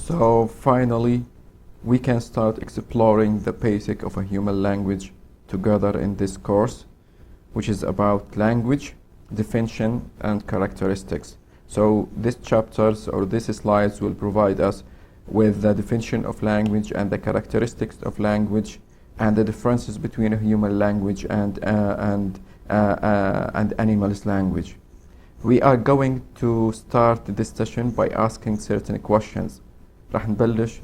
So finally, we can start exploring the basic of a human language together in this course, which is about language, definition, and characteristics. So these chapters or these slides will provide us with the definition of language and the characteristics of language and the differences between a human language and animal's language. We are going to start this session by asking certain questions. راح نبلش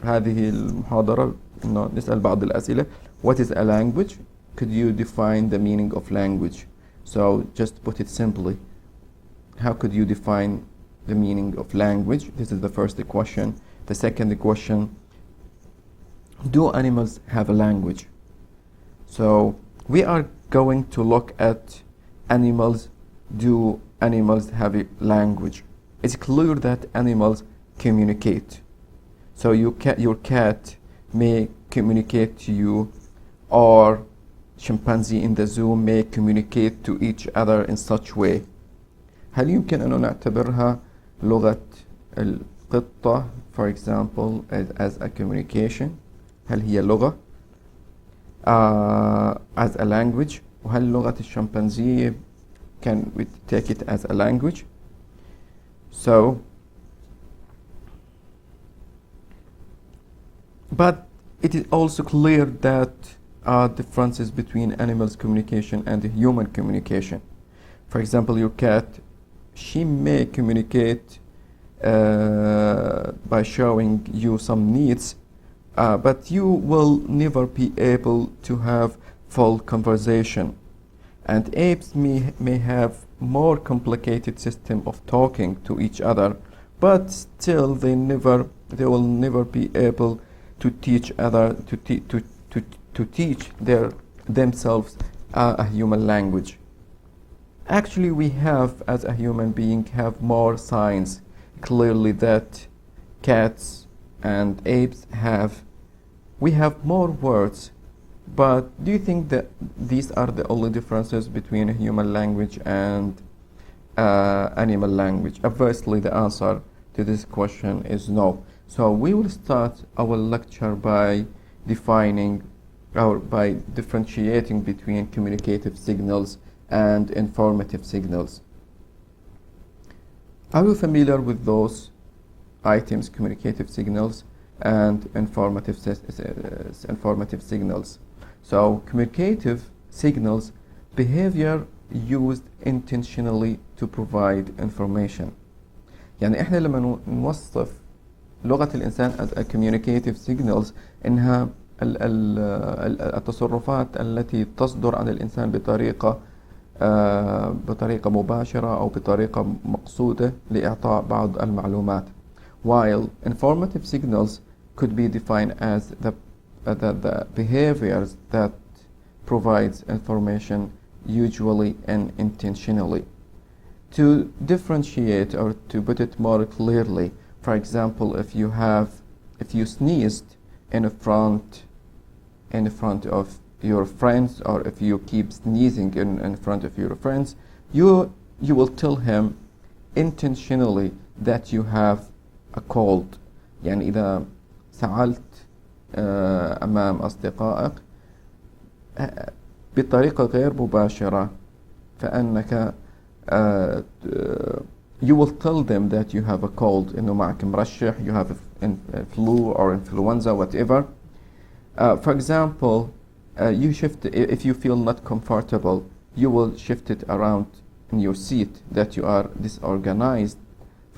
هذه المحاضرة إنه نسأل بعض الأسئلة. What is a language? Could you define the meaning of language? So just put it simply. How could you define the meaning of language? This is the first question. The second question, do animals have a language? So we are going to look at animals. Do animals have a language? It's clear that animals communicate. So your cat may communicate to you, or chimpanzee in the zoo may communicate to each other in such way. هل يمكن أن نعتبرها لغة القطة for example as a communication؟ هل هي لغة as a language؟ وهل لغة الشمبانزي can we take it as a language? So, but it is also clear that differences between animals' communication and human communication. For example, your cat, she may communicate by showing you some needs, but you will never be able to have full conversation. And apes may have more complicated system of talking to each other, but still they will never be able to teach themselves a human language. Actually, we have, as a human being, have more signs clearly that cats and apes have. We have more words. But do you think that these are the only differences between a human language and animal language? Obviously, the answer to this question is no. So we will start our lecture by defining or by differentiating between communicative signals and informative signals. Are you familiar with those items, communicative signals and informative signals? So communicative signals, behavior used intentionally to provide information. يعني احنا لما نوصف لغة الإنسان as a communicative signals إنها التصرفات التي تصدر عن الإنسان بطريقة مباشرة أو بطريقة مقصودة لإعطاء بعض المعلومات. While informative signals could be defined as the behaviors that provides information usually and intentionally. To differentiate or to put it more clearly, for example, if you sneezed in front of your friends, or if you keep sneezing in front of your friends, you will tell him intentionally that you have a cold. يعني إذا سعلت أمام أصدقائك بطريقة غير مباشرة فأنك you will tell them that you have a cold, إنه معك مرشح, you have a flu or influenza, whatever. For example, you shift, if you feel not comfortable, you will shift it around in your seat that you are disorganized.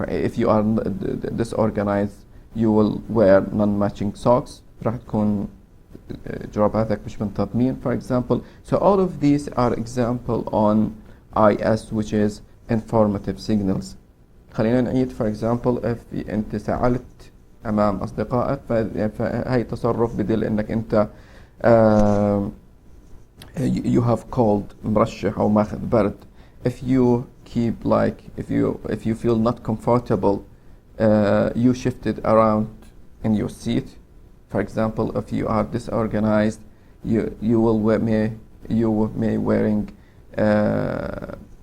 If you are disorganized, you will wear non-matching socks. راح تكون جراباتك مش منتظمين, for example. So all of these are example on IS, which is informative signals. خلينا نعيد. For example, if أنت سألت أمام أصدقائك فهي تصرف بدل إنك أنت you have cold, مرشح أو ماخذ برد. If you keep if you feel not comfortable, you shift it around in your seat. For example, if you are disorganized, you may wearing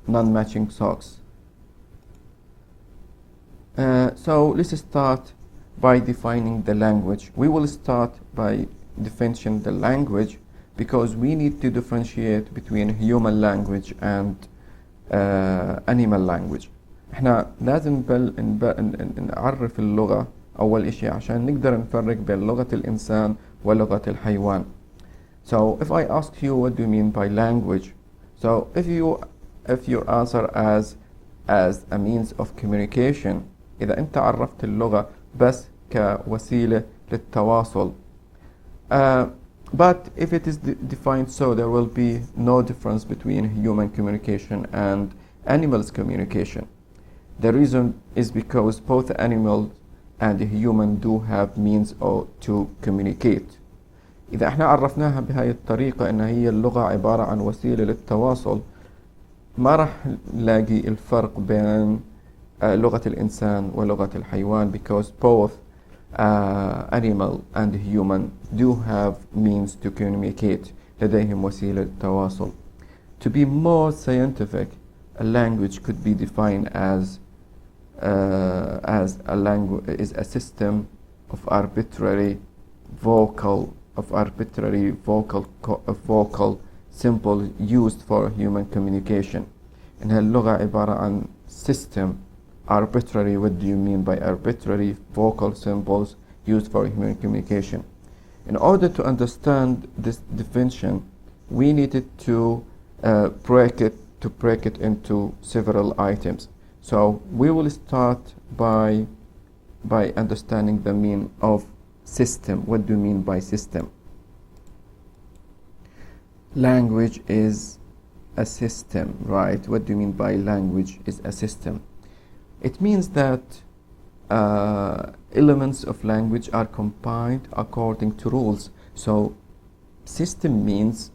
non-matching socks. So let's start by defining the language. We will start by defining the language because we need to differentiate between human language and animal language. احنا لازم نعرف اللغة أول إشي عشان نقدر نفرق بين لغة الإنسان ولغة الحيوان. So if I ask you what do you mean by language, so if your answer as a means of communication, إذا أنت عرفت اللغة بس كوسيلة للتواصل. But if it is defined so, there will be no difference between human communication and animals' communication. The reason is because both animals and human do have means to communicate. إذا احنا عرفناها بهاي الطريقة إن هي اللغة عبارة عن وسيلة للتواصل، ما راح نلاقي الفرق بين لغة الإنسان ولغة الحيوان because both animal and human do have means to communicate. لديهم وسيلة للتواصل. To be more scientific, a language could be defined as a language is a system of arbitrary vocal symbol used for human communication. إنها اللغة عبارة عن system. Arbitrary, what do you mean by arbitrary? Vocal symbols used for human communication. In order to understand this definition, we needed to break it into several items. So we will start by understanding the meaning of system. What do you mean by system? Language is a system, right? What do you mean by language is a system? It means that elements of language are combined according to rules. So system means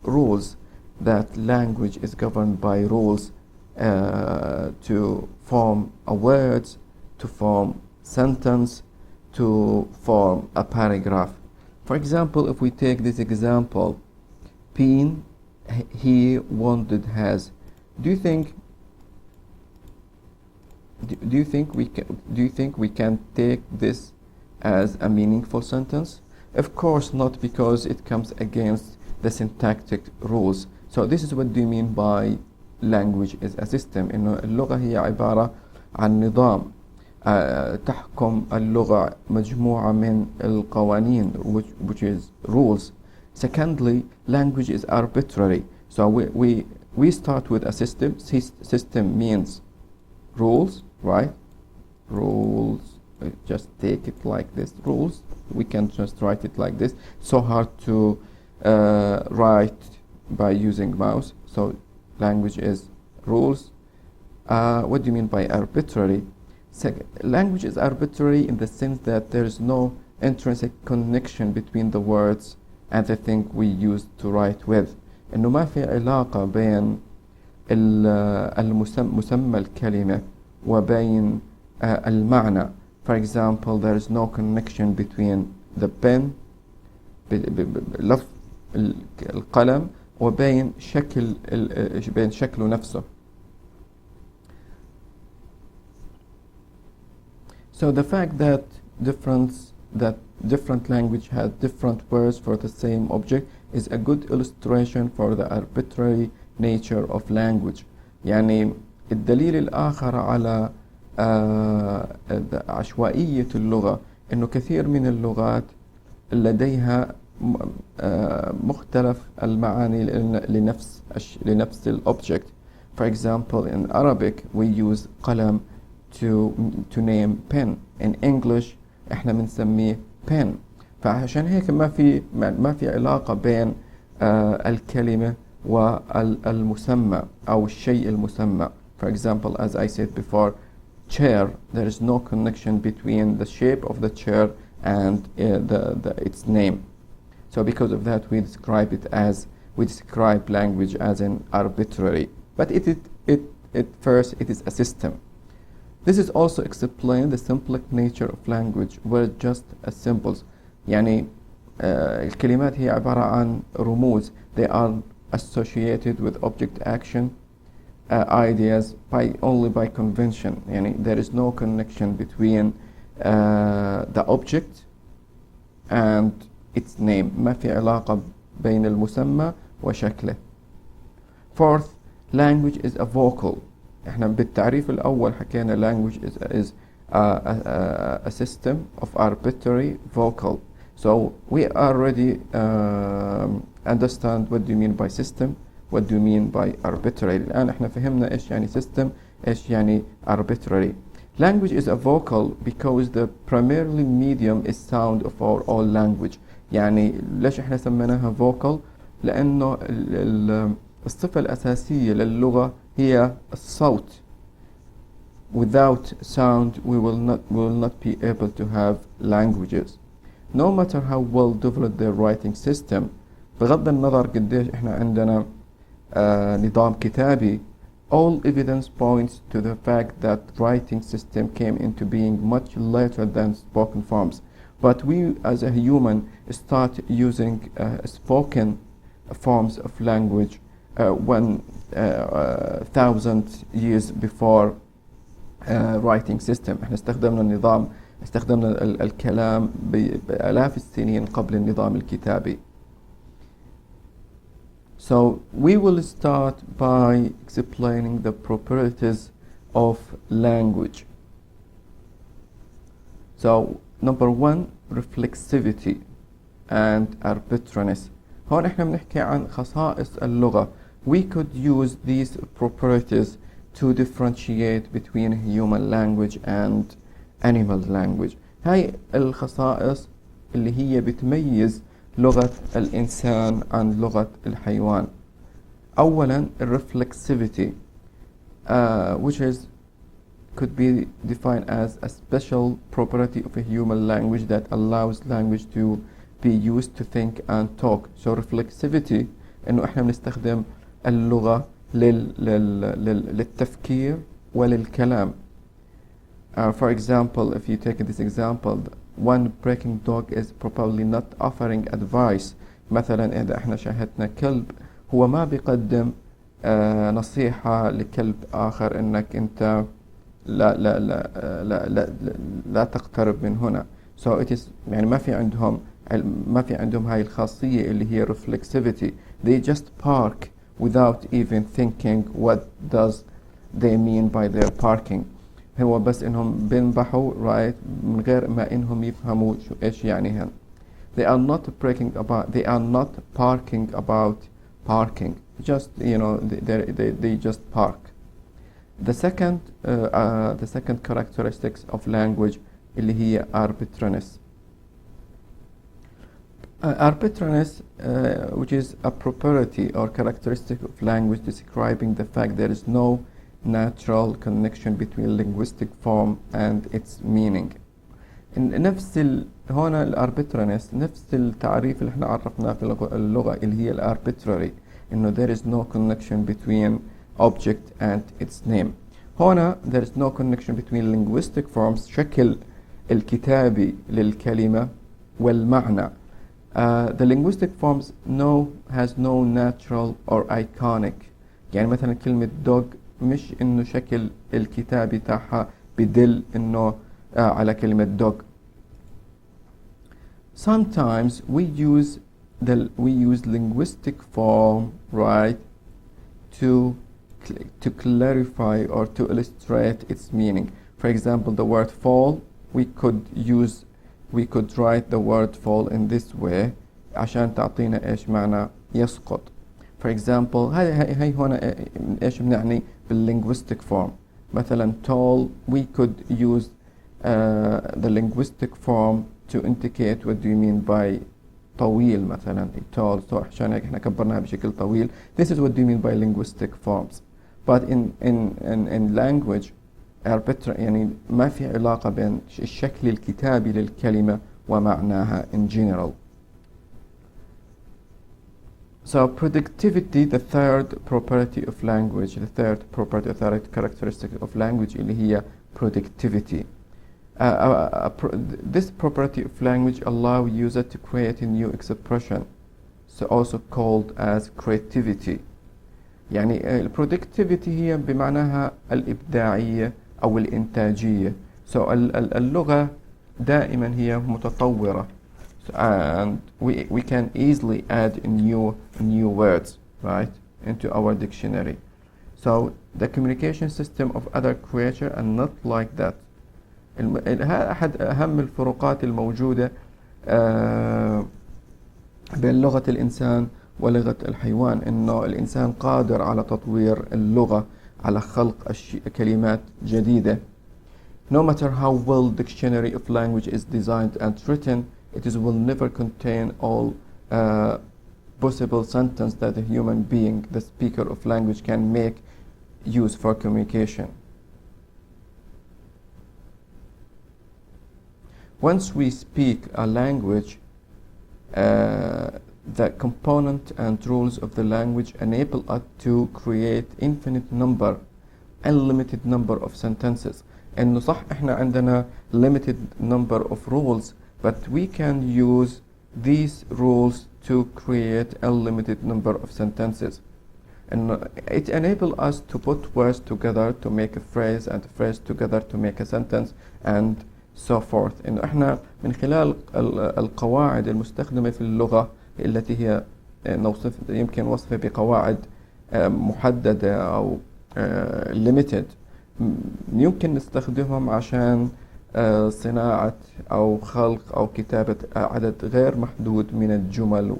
rules, that language is governed by rules to form a word, to form sentence, to form a paragraph. For example, if we take this example, been, he, wanted, has. Do you think we can take this as a meaningful sentence? Of course not, because it comes against the syntactic rules. So this is what do you mean by language is a system. إنه اللغة هي عبارة عن نظام تحكم اللغة مجموعة من القوانين which is rules. Secondly, language is arbitrary. So we start with a system. System means rules, right? Rules, just take it like this. Rules, we can just write it like this. So hard to write by using mouse. So language is rules. What do you mean by arbitrary? Language is arbitrary in the sense that there is no intrinsic connection between the words and the thing we use to write with. إنه ما في علاقة بين مسمى الكلمة وبين المعنى. For example, there is no connection between the pen لفظ القلم وبين بين شكله نفسه. So the fact that different language has different words for the same object is a good illustration for the arbitrary nature of language. يعني الدليل الآخر على عشوائية اللغة إنه كثير من اللغات لديها مختلف المعاني لنفس الobject. For example, in Arabic we use قلم to name pen. In English احنا بنسميه pen. فعشان هيك ما في علاقة بين الكلمة والمسمى أو الشيء المسمى. For example, as I said before, chair, there is no connection between the shape of the chair and its name. So because of that, we describe language as an arbitrary. But at first, it is a system. This is also explained the symbolic nature of language, where just as symbols. يعني الكلمات هي عبارة عن رموز. They are associated with object action ideas only by convention. يعني there is no connection between the object and its name. ما في علاقة بين المسمى وشكله. Fourth, language is a vocal. احنا بالتعريف الأول حكينا language is a system of arbitrary vocal. So we already understand what do you mean by system, what do you mean by arbitrary. الآن احنا فهمنا ايش يعني system, ايش يعني arbitrary. Language is a vocal because the primarily medium is sound of our all language. يعني ليش احنا سميناها vocal؟ لأنه الصفة الأساسية للغة هي الصوت. Without sound we will not be able to have languages. No matter how well developed their writing system, بغض النظر قديش احنا عندنا نظام كتابي, all evidence points to the fact that writing system came into being much later than spoken forms. But we as a human start using spoken forms of language 1,000 years before writing system. احنا استخدمنا الكلام بآلاف السنين قبل النظام الكتابي. So we will start by explaining the properties of language. So number one, reflexivity and arbitrariness. هون احنا بنحكي عن خصائص اللغة. We could use these properties to differentiate between human language and animal language. هاي الخصائص اللي هي بتميز لغة الإنسان عن لغة الحيوان. أولا reflexivity which could be defined as a special property of a human language that allows language to be used to think and talk. So reflexivity إنه إحنا بنستخدم اللغة للتفكير وللكلام. For example, if you take this example, one breaking dog is probably not offering advice. مثلا إذا إحنا شاهدنا كلب هو ما بيقدم نصيحة لكلب آخر إنك أنت لا تقترب من هنا. So it is يعني ما في عندهم هاي الخاصية اللي هي reflexivity. They just bark without even thinking what does they mean by their barking. هو بس إنهم بينبحوا right من غير ما إنهم يفهموا إيش يعني هن. They are not barking about barking. Just they just bark. The second characteristics of language اللي هي arbitrariness. Arbitrariness, which is a property or characteristic of language describing the fact there is no natural connection between linguistic form and its meaning. هنا الاربيترانس نفس التعريف اللي احنا عرفناه في اللغة اللي هي الاربيتراري انه there is no connection between object and its name. هنا there is no connection between linguistic forms شكل الكتابي للكلمة والمعنى. The linguistic forms has no natural or iconic. يعني مثلا كلمة dog مش انه شكل الكتابي تاعها بدل انه على كلمة dog. Sometimes we use linguistic form right to clarify or to illustrate its meaning. For example, the word fall, we could write the word fall in this way عشان تعطينا ايش معنى يسقط. For example, هاي هنا ايش بنعني بالlinguistic form. مثلا tall, we could use the linguistic form to indicate what do you mean by طويل مثلا tall. So عشان هيك احنا كبرناها بشكل طويل. This is what do you mean by linguistic forms. But in language يعني ما في علاقة بين الشكل الكتابي للكلمة ومعناها in general. So productivity, the third property of language, the third characteristic of language اللي هي productivity. This property of language allow user to create a new expression, so also called as creativity. يعني ال productivity هي بمعناها الإبداعية أو الإنتاجية. so اللغة دائما هي متطورة. And we can easily add new words, right, into our dictionary. So the communication system of other creature are not like that. هذا أحد أهم الفروقات الموجودة بين لغة الإنسان ولغة الحيوان، إنه الإنسان قادر على تطوير اللغة، على خلق كلمات جديدة. No matter how well dictionary of language is designed and written, it will never contain all possible sentence that a human being, the speaker of language, can make use for communication. Once we speak a language, the component and rules of the language enable us to create unlimited number of sentences. إنه صح إحنا عندنا limited number of rules, but we can use these rules to create unlimited number of sentences. And it enables us to put words together to make a phrase, and a phrase together to make a sentence, and so forth. إنه إحنا من خلال القواعد المستخدمة في اللغة التي هي يمكن وصفها بقواعد محددة أو limited، يمكن نستخدمهم عشان صناعة أو خلق أو كتابة عدد غير محدود من الجمل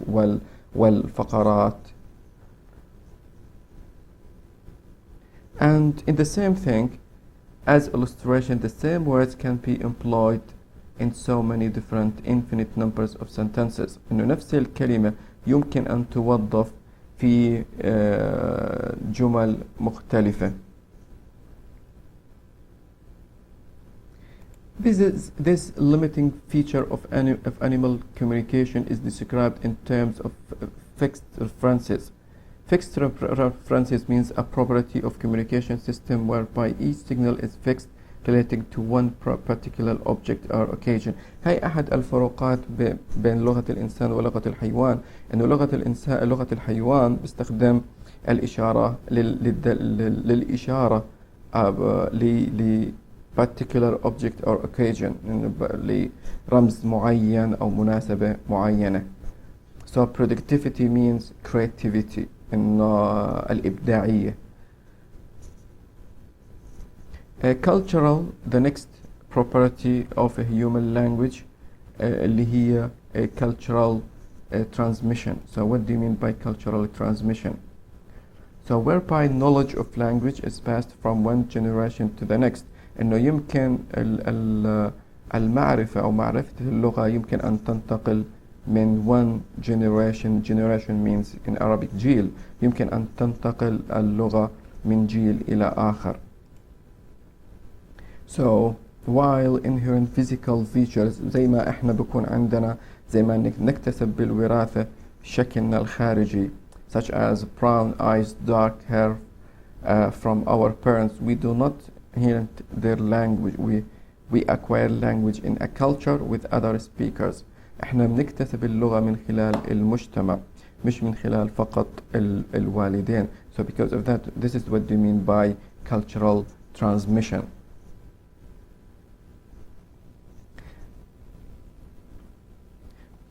والفقرات. And in the same thing, as illustration, the same words can be employed in so many different infinite numbers of sentences. إنه نفس الكلمة يمكن أن توظف في جمل مختلفة. This limiting feature of animal communication is described in terms of fixed references. Fixed references means a property of communication system whereby each signal is fixed relating to one particular object or occasion. هاي أحد الفروقات بين لغة الإنسان ولغة الحيوان، إنه لغة الحيوان باستخدام الإشارة للإشارة ل particular object or occasion، لرمز معين أو مناسبة معينة. So productivity means creativity، إنه الإبداعية. Cultural, the next property of a human language اللي هي cultural transmission. So what do you mean by cultural transmission? So whereby knowledge of language is passed from one generation to the next. إنه يمكن المعرفة أو معرفة اللغة يمكن أن تنتقل من one generation means in Arabic جيل، يمكن أن تنتقل اللغة من جيل إلى آخر. So while inherent physical features زي ما إحنا بكون عندنا، زي ما نكتسب بالوراثة شكلنا الخارجي such as brown eyes, dark hair from our parents, we do not inherit their language. We acquire language in a culture with other speakers. احنا بنكتسب اللغة من خلال المجتمع، مش من خلال فقط الوالدين. So because of that, this is what they mean by cultural transmission.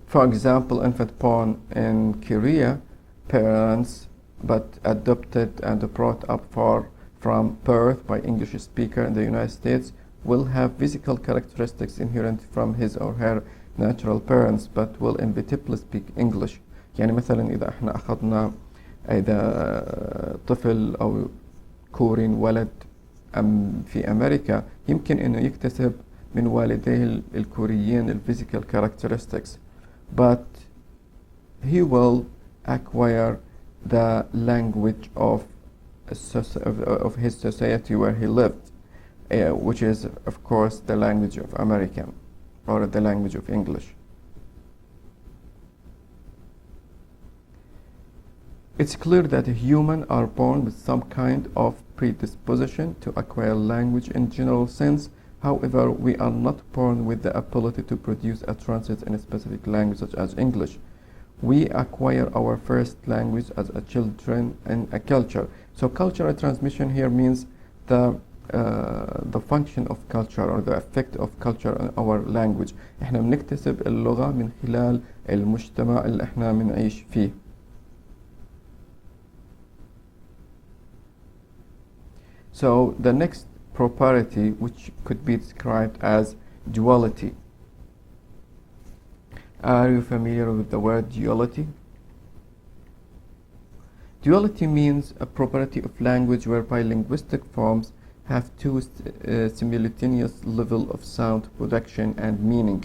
For example, infant born in Korea, parents but adopted and brought up from birth by English speaker in the United States will have physical characteristics inherent from his or her natural parents but will inevitably speak English. يعني مثلا إذا احنا أخذنا إذا طفل أو كوري ولد في أمريكا، يمكن إنه يكتسب من والديه الكوريين physical characteristics, but he will acquire the language of his society where he lived, which is of course the language of American or the language of English. It's clear that humans are born with some kind of predisposition to acquire language in general sense. However, we are not born with the ability to produce utterances in a specific language such as English. We acquire our first language as a children in a culture. So cultural transmission here means the function of culture or the effect of culture on our language. احنا بنكتسب اللغة من خلال المجتمع اللي احنا بنعيش فيه. So the next property, which could be described as duality. Are you familiar with the word duality? Duality means a property of language whereby linguistic forms have two simultaneous level of sound production and meaning.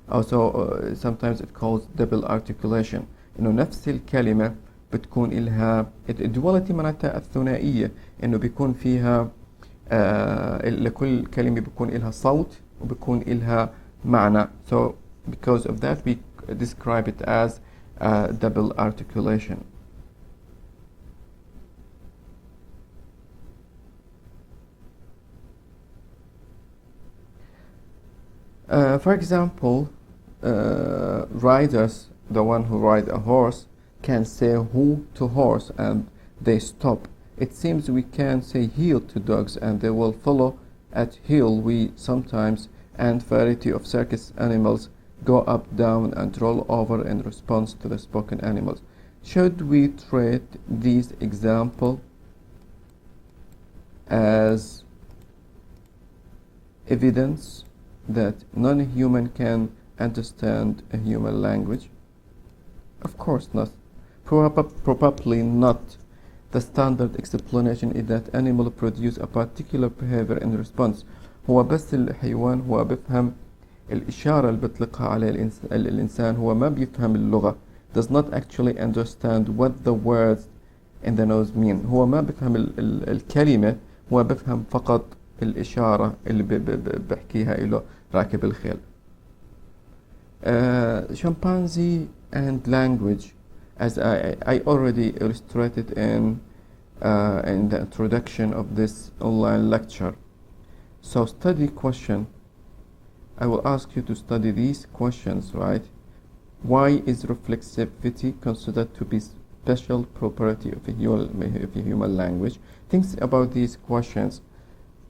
Also sometimes it calls double articulation. إنه نفس الكلمة بتكون إلها duality معناتها الثنائية، إنه بيكون فيها لكل كلمة بيكون إلها صوت وبيكون إلها معنى. So because of that we describe it as double articulation. For example, riders, the one who ride a horse, can say who to horse and they stop. It seems we can say heel to dogs and they will follow at heel. We sometimes, and variety of circus animals, go up, down and roll over in response to the spoken animals. Should we treat these examples as evidence that non-human can understand a human language? Of course not. Probably not. The standard explanation is that animal produce a particular behavior in response. هو بس الحيوان هو بفهم الإشارة اللي بيطلقها عليه الإنسان، هو ما بيفهم اللغة. Does not actually understand what the words in the nose mean. هو ما بفهم الكلمة، هو بفهم فقط الإشارة اللي بحكيها له راكب الخيل. Chimpanzee and language, as I already illustrated in the introduction of this online lecture. So study question. I will ask you to study these questions, right? Why is reflexivity considered to be special property of a human language? Think about these questions.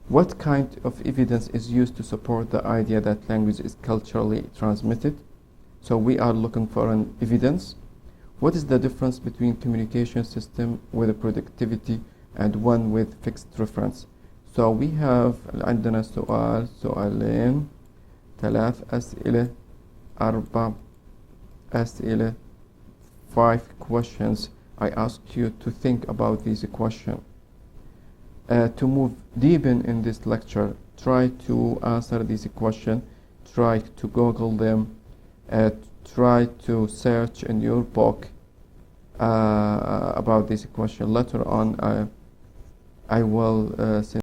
What kind of evidence is used to support the idea that language is culturally transmitted? So we are looking for an evidence. What is the difference between communication system with a productivity and one with fixed reference? So we have عندنا سؤالين، 3 أسئلة، 4 أسئلة، 5 questions. I ask you to think about these questions. To move deep in this lecture, try to answer this question, try to Google them, try to search in your book about this question. Later on I will send